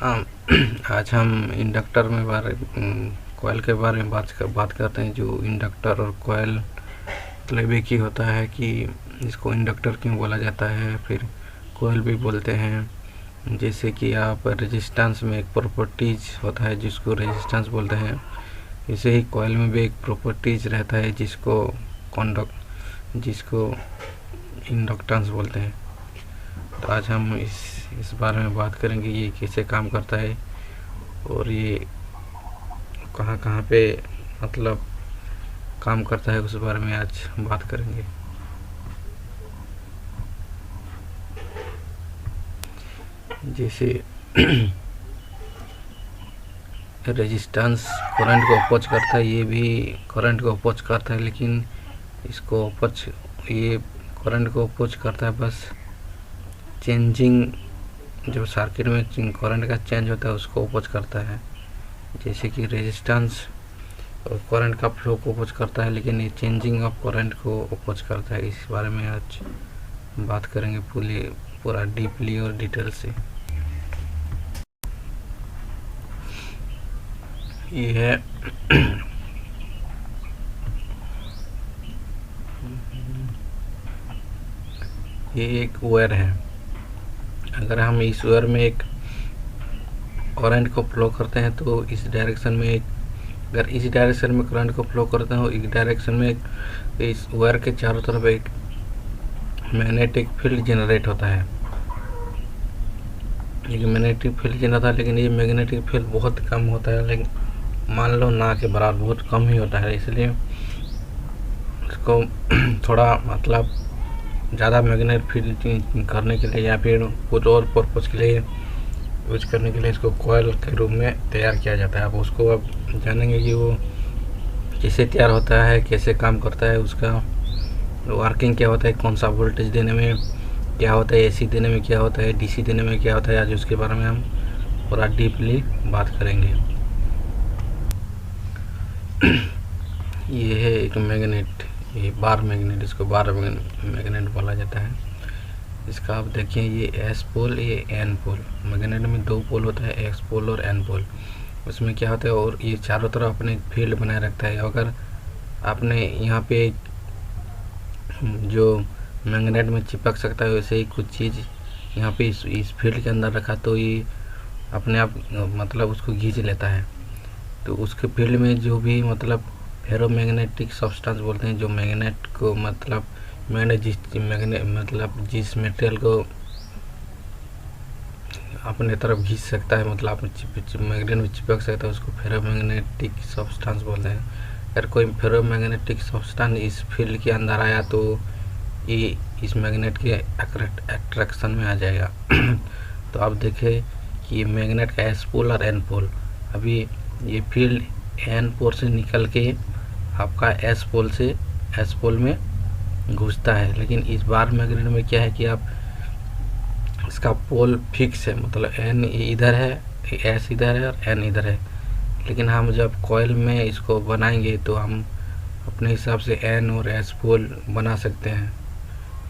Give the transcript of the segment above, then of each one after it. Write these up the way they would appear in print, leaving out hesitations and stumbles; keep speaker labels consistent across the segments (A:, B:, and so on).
A: आज हम इंडक्टर में कोयल के बारे में बात करते हैं। जो इंडक्टर और कोयल मतलब एक ही होता है कि इसको इंडक्टर क्यों बोला जाता है, फिर कोयल भी बोलते हैं। जैसे कि आप रेजिस्टेंस में एक प्रॉपर्टीज होता है जिसको रेजिस्टेंस बोलते हैं, ऐसे ही कोयल में भी एक प्रॉपर्टीज रहता है जिसको इंडक्टेंस बोलते हैं। तो आज हम इस बारे में बात करेंगे, ये कैसे काम करता है और ये कहाँ कहाँ पे मतलब काम करता है, उस बारे में आज बात करेंगे। जैसे रेजिस्टेंस करंट को अपोज करता है, ये भी करंट को अपोज करता है, लेकिन ये करंट को अपोज करता है बस चेंजिंग, जो सर्किट में करंट का चेंज होता है उसको अपोज करता है। जैसे कि रेजिस्टेंस और करंट का फ्लो को अपोज करता है, लेकिन ये चेंजिंग ऑफ करंट को अपोज करता है। इस बारे में आज बात करेंगे पूरा डीपली और डिटेल से। ये है ये एक वायर है। अगर हम इस वायर में एक करंट को फ्लो करते हैं तो इस डायरेक्शन में अगर इस डायरेक्शन में करंट को फ्लो करते हो, इस डायरेक्शन में इस वायर के चारों तरफ एक मैग्नेटिक फील्ड जनरेट होता है। लेकिन मैग्नेटिक फील्ड जनरेट होता है, लेकिन ये मैग्नेटिक फील्ड बहुत कम होता है, लेकिन मान लो ना के बराबर बहुत कम ही होता है। इसलिए इसको थोड़ा मतलब ज़्यादा मैग्नेट फील्ड करने के लिए या फिर कुछ और पर्पज़ के लिए यूज करने के लिए इसको कोयल के रूप में तैयार किया जाता है। अब उसको अब जानेंगे कि वो कैसे तैयार होता है, कैसे काम करता है, उसका वर्किंग क्या होता है, कौन सा वोल्टेज देने में क्या होता है, एसी देने में क्या होता है, डीसी देने में क्या होता है। आज उसके बारे में हम पूरा डीपली बात करेंगे। ये है एक मैग्नेट, ये बार मैग्नेट, इसको बार मैग्नेट बोला जाता है। इसका आप देखिए, ये एस पोल, ये एन पोल। मैग्नेट में दो पोल होता है, एक्स पोल और एन पोल। उसमें क्या होता है, और ये चारों तरफ अपने फील्ड बनाए रखता है। अगर आपने यहाँ पे जो मैग्नेट में चिपक सकता है वैसे ही कुछ चीज़ यहाँ पे इस फील्ड के अंदर रखा तो ये अपने आप मतलब उसको खींच लेता है। तो उसके फील्ड में जो भी मतलब फेरोमैग्नेटिक सब्सटेंस बोलते हैं, जो मैग्नेट को मतलब जिस मटेरियल को अपने तरफ खींच सकता है, मतलब मैग्नेट में चिपक सकता है, उसको फेरोमैग्नेटिक सब्सटेंस बोलते हैं। अगर कोई फेरोमैग्नेटिक सब्सटेंस इस फील्ड के अंदर आया तो ये इस मैग्नेट के अट्रैक्शन में आ जाएगा। तो आप देखें कि ये मैग्नेट का एस पोल और एन पोल, अभी ये फील्ड एन पोल से निकल के आपका एस पोल में घुसता है। लेकिन इस बार मैग्नेट में क्या है कि आप इसका पोल फिक्स है, मतलब एन इधर है, एस इधर है और एन इधर है। लेकिन हम जब कॉइल में इसको बनाएंगे तो हम अपने हिसाब से एन और एस पोल बना सकते हैं।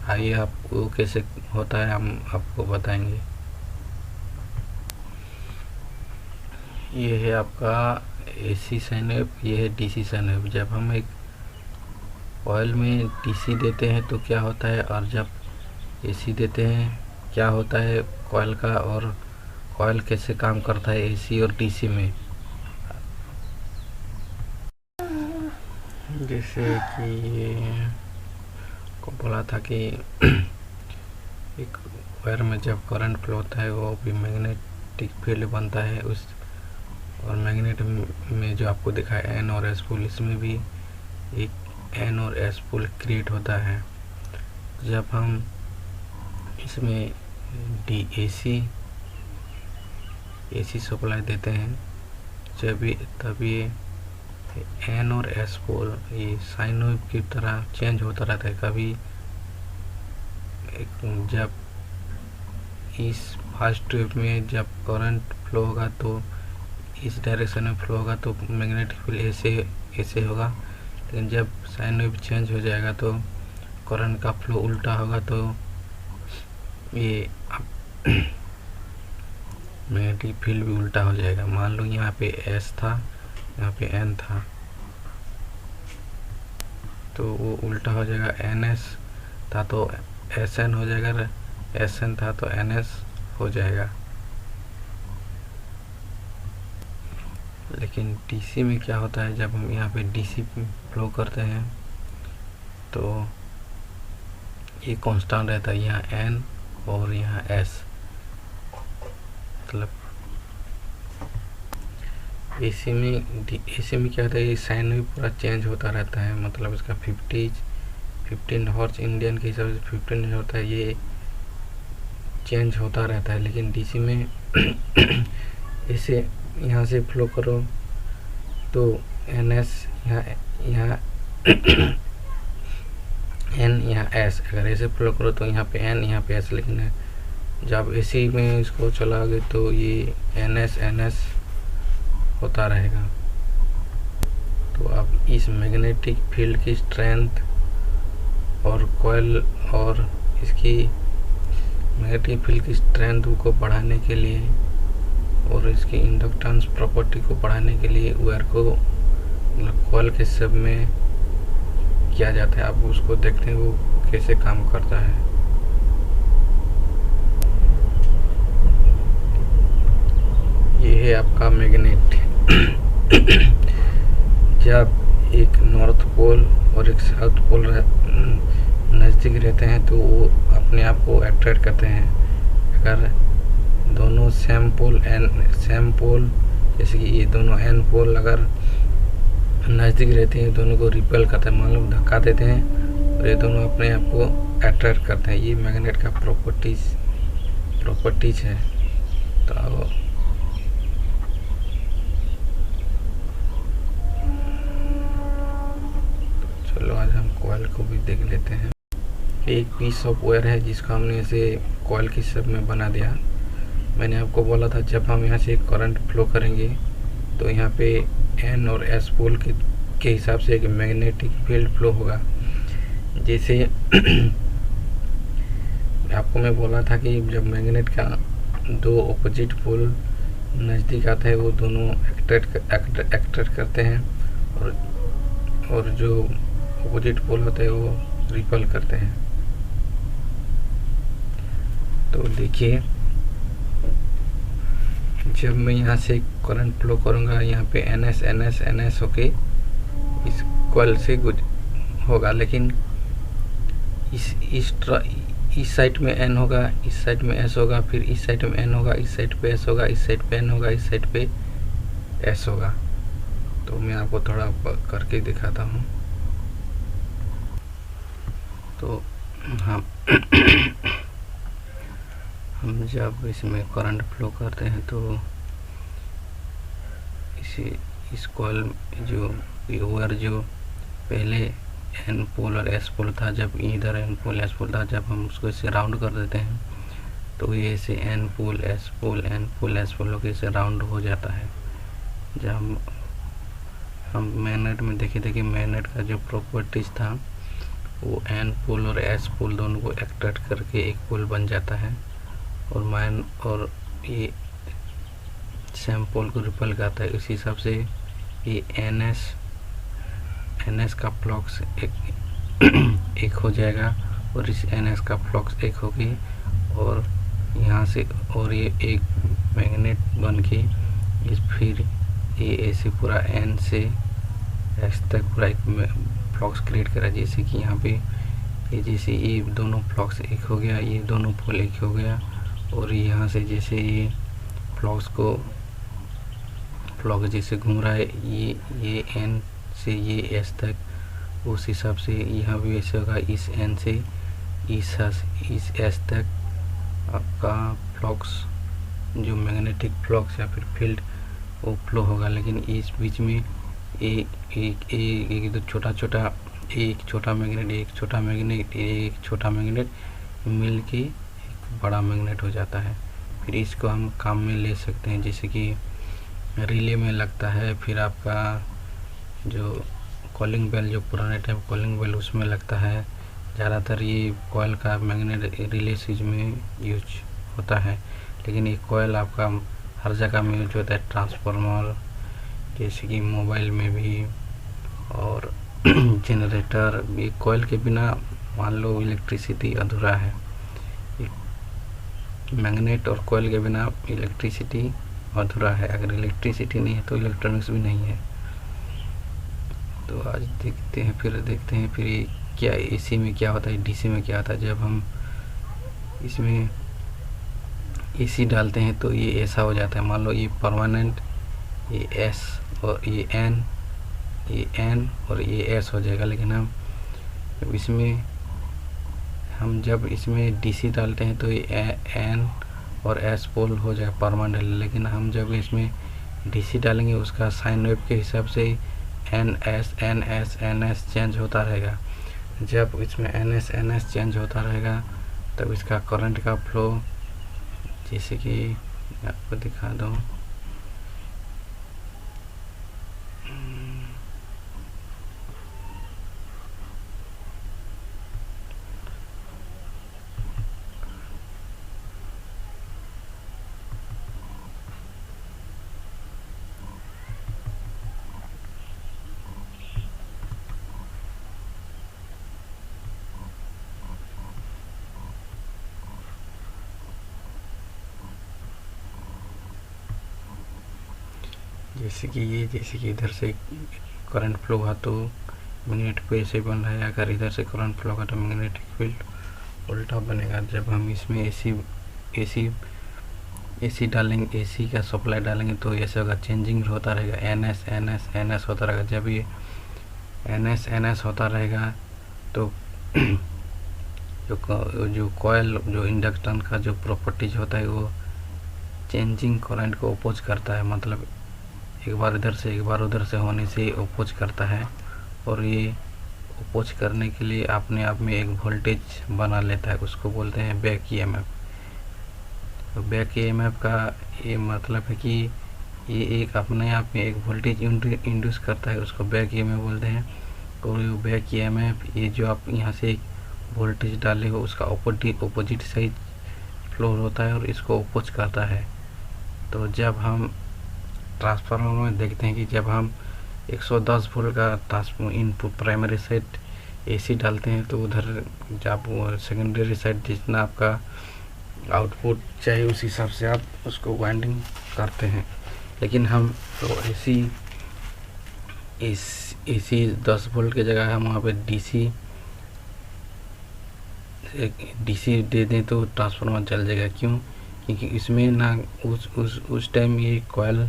A: आइए आपको कैसे होता है हम आपको बताएंगे। ये है आपका एसी साइन वेव, ये है डीसी साइन वेव। जब हम एक कॉइल में डीसी देते हैं तो क्या होता है, और जब एसी देते हैं क्या होता है कॉइल का, और कॉइल कैसे काम करता है एसी और डीसी में। जैसे कि ये को बोला था कि एक वायर में जब करंट फ्लो होता है वो भी मैग्नेटिक फील्ड बनता है उस, और मैग्नेट में जो आपको दिखा है एन और एस पोल, इसमें भी एक एन और एस पोल क्रिएट होता है। जब हम इसमें एसी सप्लाई देते हैं तब ये एन और एस पोल ये साइन वेव की तरह चेंज होता रहता है। कभी जब इस फर्स्ट वेव में जब करंट फ्लो होगा तो इस डायरेक्शन में फ्लो होगा तो मैग्नेटिक फील्ड ऐसे होगा, लेकिन जब साइन वेव चेंज हो जाएगा तो करंट का फ्लो उल्टा होगा। तो ये मैग्नेटिक फील्ड भी उल्टा हो जाएगा। मान लो यहाँ पे एस था, यहाँ पे एन था, तो वो उल्टा हो जाएगा। एन एस था तो एस एन हो जाएगा, एस एन था तो एन एस हो जाएगा। लेकिन डीसी में क्या होता है, जब हम यहाँ पे डीसी फ्लो करते हैं तो ये कांस्टेंट रहता है, यहाँ एन और यहाँ एस। मतलब एसी में क्या होता है, ये साइन भी पूरा चेंज होता रहता है। मतलब इसका 15 हॉर्स इंडियन के हिसाब से 15 होता है, ये चेंज होता रहता है। लेकिन डीसी में इसे यहाँ से फ्लो करो तो एन एस यहाँ एन यहाँ एस, अगर ऐसे फ्लो करो तो यहाँ पे एन यहाँ पे एस। लेकिन जब एसी में इसको चलाओगे तो ये एन एस होता रहेगा। तो अब इस मैग्नेटिक फील्ड की स्ट्रेंथ और कॉइल और इसकी मैग्नेटिक फील्ड की स्ट्रेंथ को बढ़ाने के लिए और इसकी इंडक्टेंस प्रॉपर्टी को बढ़ाने के लिए वायर को कॉइल के शेप में किया जाता है। आप उसको देखते हैं वो कैसे काम करता है। ये है आपका मैग्नेट। जब एक नॉर्थ पोल और एक साउथ पोल नज़दीक रहते हैं तो वो अपने आप को अट्रैक्ट करते हैं। अगर दोनों सेम पोल जैसे कि ये दोनों एन पोल अगर नज़दीक रहते हैं, दोनों को रिपेल करते हैं, मान लो धक्का देते हैं और ये दोनों अपने आप को अट्रैक्ट करते हैं। ये मैग्नेट का प्रॉपर्टीज है। तो चलो आज हम कॉइल को भी देख लेते हैं। एक पीस ऑफ वायर है जिसको हमने ऐसे कॉइल की शेप में बना दिया। मैंने आपको बोला था जब हम यहाँ से करंट फ्लो करेंगे तो यहाँ पे एन और एस पोल के हिसाब से एक मैग्नेटिक फील्ड फ्लो होगा। जैसे आपको मैं बोला था कि जब मैग्नेट का दो ऑपोजिट पोल नज़दीक आता है वो दोनों एक्ट्रैक्ट करते हैं और जो ऑपोजिट पोल होते हैं वो रिपल करते हैं। तो देखिए जब मैं यहाँ से करंट फ्लो करूँगा यहाँ पे एन एस होके इस कॉइल से होगा। लेकिन इस साइड में एन होगा, इस साइड में एस होगा, फिर इस साइड में एन होगा, इस साइड पे एस होगा, इस साइड पे एन होगा, इस साइड पे एस होगा। तो मैं आपको थोड़ा करके दिखाता हूँ। तो हम जब इसमें करंट फ्लो करते हैं तो इस कॉइल जो वायर जो पहले एन पोल और एस पोल था, जब इधर एन पोल एस पोल था, जब हम उसको इसे राउंड कर देते हैं तो ये ऐसे एन पोल एस पोल होकर इसे राउंड हो जाता है। जब हम मैग्नेट में देखिए मैग्नेट का जो प्रॉपर्टीज था वो एन पोल और एस पोल दोनों को एक्ट्रैक्ट करके एक पोल बन जाता है और ये सेम पोल को रिपल करता है। इसी हिसाब से ये एन एस का फ्लक्स एक हो जाएगा और इस एन एस का फ्लक्स एक होगी और यहाँ से और ये एक मैग्नेट बन के फिर ये ऐसे पूरा एन से एस तक पूरा एक फ्लक्स क्रिएट करा। जैसे कि यहाँ पे ये जैसे ये दोनों फ्लक्स एक हो गया, ये दोनों पोल एक हो गया और यहाँ से जैसे ये फ्लक्स जैसे घूम रहा है ये एन से ये एस तक, उस हिसाब से यहाँ भी ऐसे होगा। इस एन से इस एस तक आपका फ्लक्स जो मैग्नेटिक फ्लक्स या फिर फील्ड वो फ्लो होगा। लेकिन इस बीच में एक छोटा मैग्नेट मिल के एक बड़ा मैग्नेट हो जाता है। फिर इसको हम काम में ले सकते हैं, जैसे कि रिले में लगता है, फिर आपका जो कॉलिंग बेल जो पुराने टाइम कॉलिंग बेल उसमें लगता है। ज़्यादातर ये कॉइल का मैग्नेट रिले चीज में यूज होता है। लेकिन ये कॉइल आपका हर जगह में यूज होता है ट्रांसफार्मर, जैसे कि मोबाइल में भी, और जनरेटर। ये कोयल के बिना मान लो इलेक्ट्रिसिटी अधूरा है। मैग्नेट और कोयल के बिना इलेक्ट्रिसिटी अधूरा है। अगर इलेक्ट्रिसिटी नहीं है तो इलेक्ट्रॉनिक्स भी नहीं है। तो आज देखते हैं फिर ये क्या एसी में क्या होता है, डीसी में क्या होता है। जब हम इसमें एसी डालते हैं तो ये ऐसा हो जाता है, मान लो ये परमानेंट, ये एस और ये एन और ये एस हो जाएगा। लेकिन हम जब इसमें डीसी डालते हैं तो ये एन और एस पोल हो जाए परमानेंट। लेकिन हम जब इसमें डीसी डालेंगे उसका साइन वेव के हिसाब से एन एस चेंज होता रहेगा। जब इसमें एन एस चेंज होता रहेगा तब इसका करंट का फ्लो, जैसे कि आपको दिखा दूँ, जैसे कि इधर से करंट फ्लो हुआ तो मैग्नेटिक फील्ड ऐसे बन रहा है। अगर इधर से करंट फ्लो होगा तो मैग्नेटिक फील्ड उल्टा बनेगा। जब हम इसमें एसी डालेंगे, एसी का सप्लाई डालेंगे तो ऐसे होगा, चेंजिंग होता रहेगा, एन एस होता रहेगा। जब ये एन एस होता रहेगा तो जो कॉयल, जो इंडक्टन का जो प्रॉपर्टीज होता है वो चेंजिंग करंट को अपोज करता है। मतलब एक बार इधर से एक बार उधर से होने से अपोज करता है, और ये अपोज करने के लिए अपने आप में एक वोल्टेज बना लेता है, उसको बोलते हैं बैक ईएमएफ। तो बैक ईएमएफ का ये मतलब है कि ये एक अपने आप में एक वोल्टेज इंड्यूस करता है, उसको बैक ईएमएफ बोलते हैं। और ये बैक ईएमएफ, ये जो आप यहाँ से एक वोल्टेज डाले हो उसका अपोजिट साइड फ्लो होता है और इसको अपोज करता है। तो जब हम ट्रांसफार्मर में देखते हैं कि जब हम 110 वोल्ट का इनपुट प्राइमरी साइड एसी डालते हैं तो उधर जब सेकेंडरी साइड जितना आपका आउटपुट चाहिए उस हिसाब से आप उसको वाइंडिंग करते हैं। लेकिन हम तो एसी 10 वोल्ट की जगह हम वहाँ पे डीसी दे दें तो ट्रांसफार्मर चल जाएगा। क्यों? क्योंकि इसमें ना उस टाइम ये कॉयल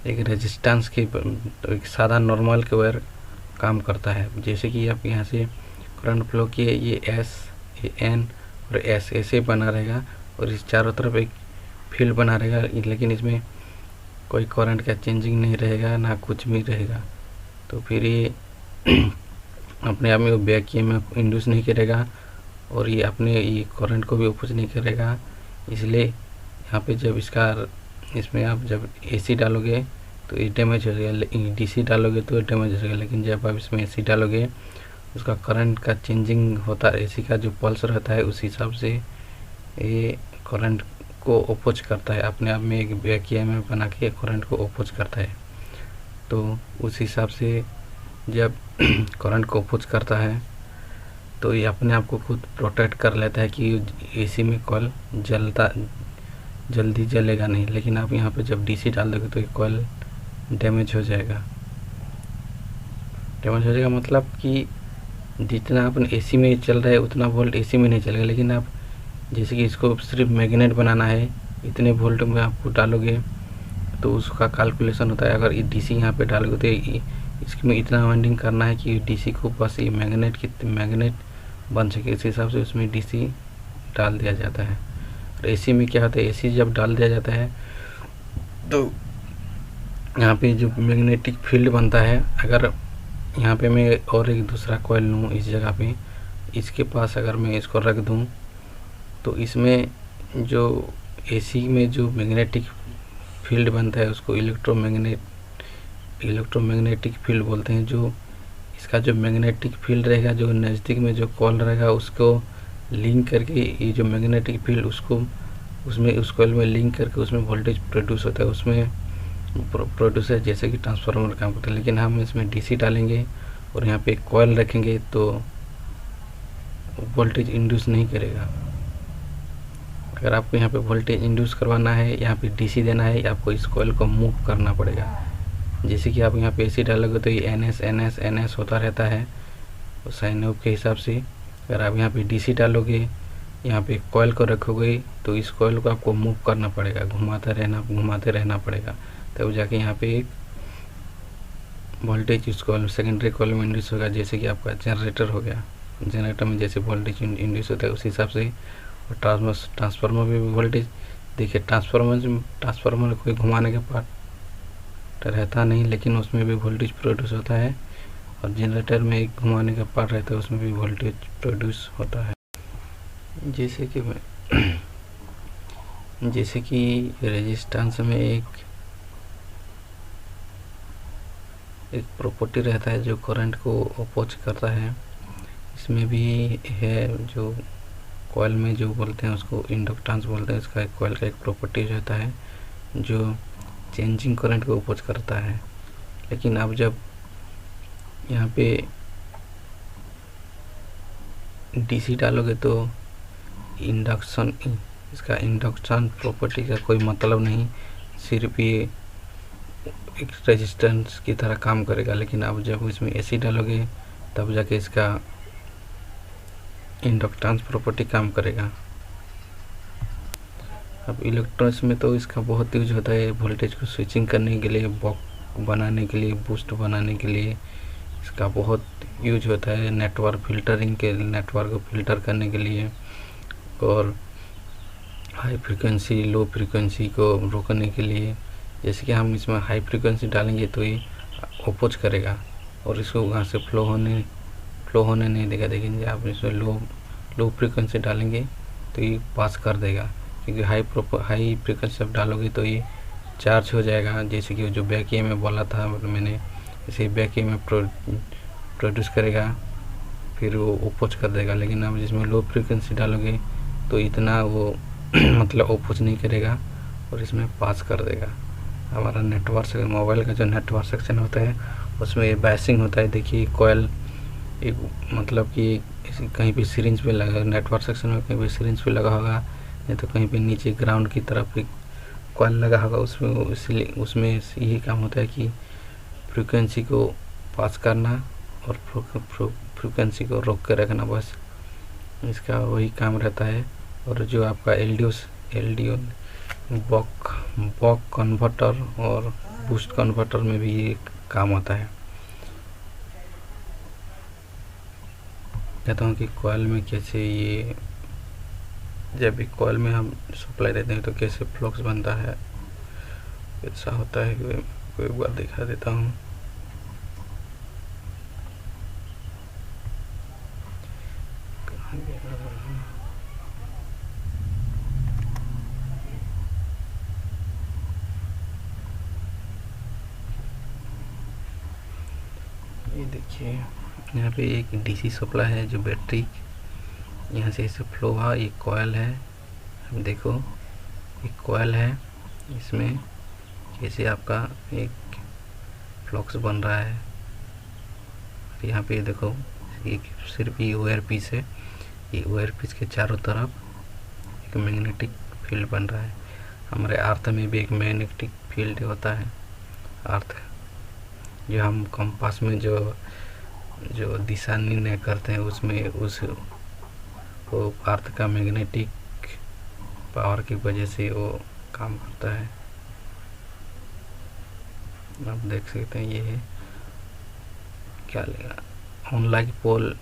A: एक रेजिस्टेंस के एक सादा नॉर्मल के वायर काम करता है। जैसे कि आप यहाँ से करंट फ्लो किए, ये एस, ये एन और एस ऐसे बना रहेगा और इस चारों तरफ एक फील्ड बना रहेगा। लेकिन इसमें कोई करंट का चेंजिंग नहीं रहेगा, ना कुछ भी रहेगा। तो फिर ये अपने आप में वो बैक ईएमएफ इंड्यूस नहीं करेगा और ये अपने ये करंट को भी अपोज नहीं करेगा। इसलिए यहाँ पे जब इसमें आप जब एसी डालोगे तो ये डैमेज हो जाएगा, डीसी डालोगे तो डैमेज हो जाएगा। लेकिन जब आप इसमें एसी डालोगे उसका करंट का चेंजिंग होता है, एसी का जो पल्स रहता है उस हिसाब से ये करंट को अपोज करता है, अपने आप में एक बैक ईएमएफ बना के करंट को अपोज करता है। तो उस हिसाब से जब करंट को अपोज करता है तो ये अपने आप को खुद प्रोटेक्ट कर लेता है कि एसी में कॉइल जल्दी जलेगा नहीं। लेकिन आप यहाँ पे जब डीसी डाल दोगे तो ये कॉइल डैमेज हो जाएगा। मतलब कि जितना अपन एसी में चल रहा है उतना वोल्ट एसी में नहीं चलेगा। लेकिन आप जैसे कि इसको सिर्फ मैग्नेट बनाना है, इतने वोल्ट में आपको डालोगे तो उसका कैलकुलेशन होता है। अगर ये डीसी यहाँ पे डालोगे तो इसमें इतना वाइंडिंग करना है कि डीसी को बस ये मैग्नेट बन सके, इस हिसाब से उसमें डीसी डाल दिया जाता है। और एसी में क्या होता है, एसी जब डाल दिया जाता है तो यहाँ पे जो मैग्नेटिक फील्ड बनता है, अगर यहाँ पे मैं और एक दूसरा कॉइल लूँ इस जगह पे, इसके पास अगर मैं इसको रख दूँ तो इसमें जो एसी में जो मैग्नेटिक फील्ड बनता है उसको इलेक्ट्रोमैग्नेटिक फील्ड बोलते हैं। जो इसका जो मैग्नेटिक फील्ड रहेगा, जो नज़दीक में जो कॉइल रहेगा उसको लिंक करके ये जो मैग्नेटिक फील्ड उसको उसमें उस कॉइल में लिंक करके उसमें वोल्टेज प्रोड्यूस होता है, उसमें प्रोड्यूसर जैसे कि ट्रांसफार्मर काम करता है। लेकिन हम इसमें डीसी डालेंगे और यहाँ पे कॉइल रखेंगे तो वोल्टेज इंड्यूस नहीं करेगा। अगर आपको यहाँ पे वोल्टेज इंड्यूस करवाना है, यहाँ पे डीसी देना है, आपको इस कॉइल को मूव करना पड़ेगा। जैसे कि आप यहाँ पे एसी डालोगे तो ये एन एस होता रहता है साइन वेव के हिसाब से। अगर आप यहाँ पे डीसी डालोगे, यहाँ पे कॉइल को रखोगे तो इस कॉइल को आपको मूव करना पड़ेगा, घुमाते रहना पड़ेगा, तब जाके यहाँ पे एक वोल्टेज इस कॉइल सेकेंडरी कॉइल में इंड्यूस होगा। जैसे कि आपका जनरेटर हो गया, जनरेटर में जैसे वोल्टेज इंड्यूस होता है उस हिसाब से। और ट्रांसफार्मर में भी वोल्टेज देखिए, ट्रांसफार्मर कोई घुमाने के पार्ट रहता नहीं, लेकिन उसमें भी वोल्टेज प्रोड्यूस होता है। और जनरेटर में एक घुमाने का पार्ट रहता है, उसमें भी वोल्टेज प्रोड्यूस होता है। जैसे कि रेजिस्टेंस में एक प्रॉपर्टी रहता है जो करंट को अपोज करता है, इसमें भी है। जो कॉइल में जो बोलते हैं उसको इंडक्टेंस बोलते हैं। इसका कॉइल का एक प्रॉपर्टी रहता है जो चेंजिंग करंट को अपोज करता है। लेकिन अब जब यहाँ पे डीसी डालोगे तो इसका इंडक्शन प्रॉपर्टी का कोई मतलब नहीं, सिर्फ ये एक रेजिस्टेंस की तरह काम करेगा। लेकिन अब जब इसमें एसी डालोगे तब जाके इसका इंडक्टेंस प्रॉपर्टी काम करेगा। अब इलेक्ट्रॉनिक्स में तो इसका बहुत यूज होता है, वोल्टेज को स्विचिंग करने के लिए, बॉक बनाने के लिए, बूस्ट बनाने के लिए इसका बहुत यूज होता है। नेटवर्क को फिल्टर करने के लिए, और हाई फ्रीक्वेंसी लो फ्रीक्वेंसी को रोकने के लिए। जैसे कि हम इसमें हाई फ्रीक्वेंसी डालेंगे तो ये अपोज करेगा और इसको वहाँ से फ्लो होने नहीं देगा। लेकिन जब आप इसमें लो फ्रीक्वेंसी डालेंगे तो ये पास कर देगा, क्योंकि हाई फ्रीक्वेंसी आप डालोगे तो ये चार्ज हो जाएगा। जैसे कि जो बैक ईएमएफ में बोला था मैंने, इसे बैक ईएमएफ प्रोड्यूस करेगा, फिर वो अपोज कर देगा। लेकिन आप जिसमें लो फ्रीक्वेंसी डालोगे तो इतना वो मतलब अपोज नहीं करेगा और इसमें पास कर देगा। हमारा मोबाइल का जो नेटवर्क सेक्शन होता है उसमें बायसिंग होता है। देखिए कॉइल एक मतलब कि कहीं पे सिरिंज पे लगा, नेटवर्क सेक्शन में कहीं पे सिरिंज पे लगा होगा, नहीं तो कहीं पे नीचे ग्राउंड की तरफ एक कॉइल लगा होगा। उसमें यही काम होता है कि फ्रीक्वेंसी को पास करना और फ्रीक्वेंसी को रोक कर रखना, बस इसका वही काम रहता है। और जो आपका एलडीओ बॉक कन्वर्टर और बूस्ट कन्वर्टर में भी ये काम आता है। कहता हूँ कि कॉइल में कैसे ये जब एक कॉइल में हम सप्लाई देते हैं तो कैसे फ्लक्स बनता है, कैसा होता है, कोई बार दिखा देता हूँ। ये देखिए यहाँ पे एक डीसी सप्लाई है जो बैटरी यहाँ से ऐसे फ्लो हुआ। ये कॉइल है, देखो एक कॉइल है, इसमें कैसे आपका एक फ्लक्स बन रहा है। यहाँ पे देखो एक सिर्फ ये वायर पीस है, ये वायर पीस के चारों तरफ एक मैग्नेटिक फील्ड बन रहा है। हमारे अर्थ में भी एक मैग्नेटिक फील्ड होता है। अर्थ जो हम कंपास में जो दिशा निर्णय करते हैं उसमें वो अर्थ का मैग्नेटिक पावर की वजह से वो काम करता है। आप देख सकते हैं ये है क्या लेगा, अनलाइक पोल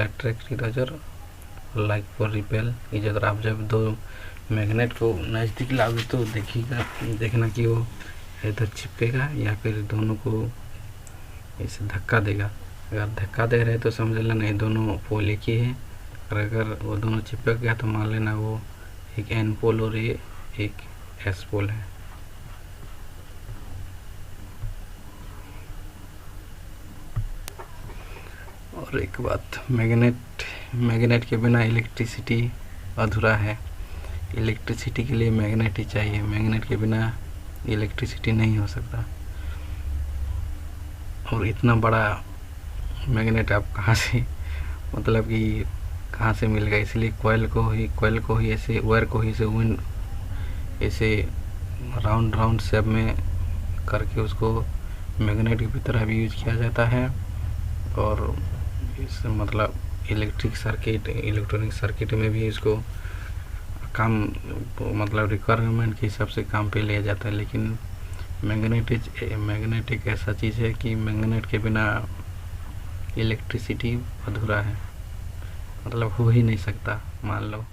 A: अट्रैक्ट इधर, लाइक पोल रिपेल इधर। आप जब दो मैग्नेट को नज़दीक लाओगे तो देखना कि वो इधर चिपकेगा या फिर दोनों को ऐसे धक्का देगा। अगर धक्का दे रहे तो समझ लेना नहीं दोनों पोल एक ही है, और अगर वो दोनों चिपक गया तो मान लेना वो एक एन पोल और ये एक एस पोल है। और एक बात, मैग्नेट के बिना इलेक्ट्रिसिटी अधूरा है। इलेक्ट्रिसिटी के लिए मैग्नेट ही चाहिए, मैग्नेट के बिना इलेक्ट्रिसिटी नहीं हो सकता। और इतना बड़ा मैग्नेट आप कहाँ से, मतलब कि कहाँ से मिल गया? इसलिए कोयल को ही ऐसे वायर को ही ऐसे राउंड राउंड शेप में करके उसको मैग्नेट की तरह भी यूज किया जाता है। और इस मतलब इलेक्ट्रॉनिक सर्किट में भी इसको काम मतलब रिक्वायरमेंट के हिसाब से काम पे लिया जाता है। लेकिन मैग्नेट एक ऐसा चीज़ है कि मैग्नेट के बिना इलेक्ट्रिसिटी अधूरा है, मतलब हो ही नहीं सकता मान लो।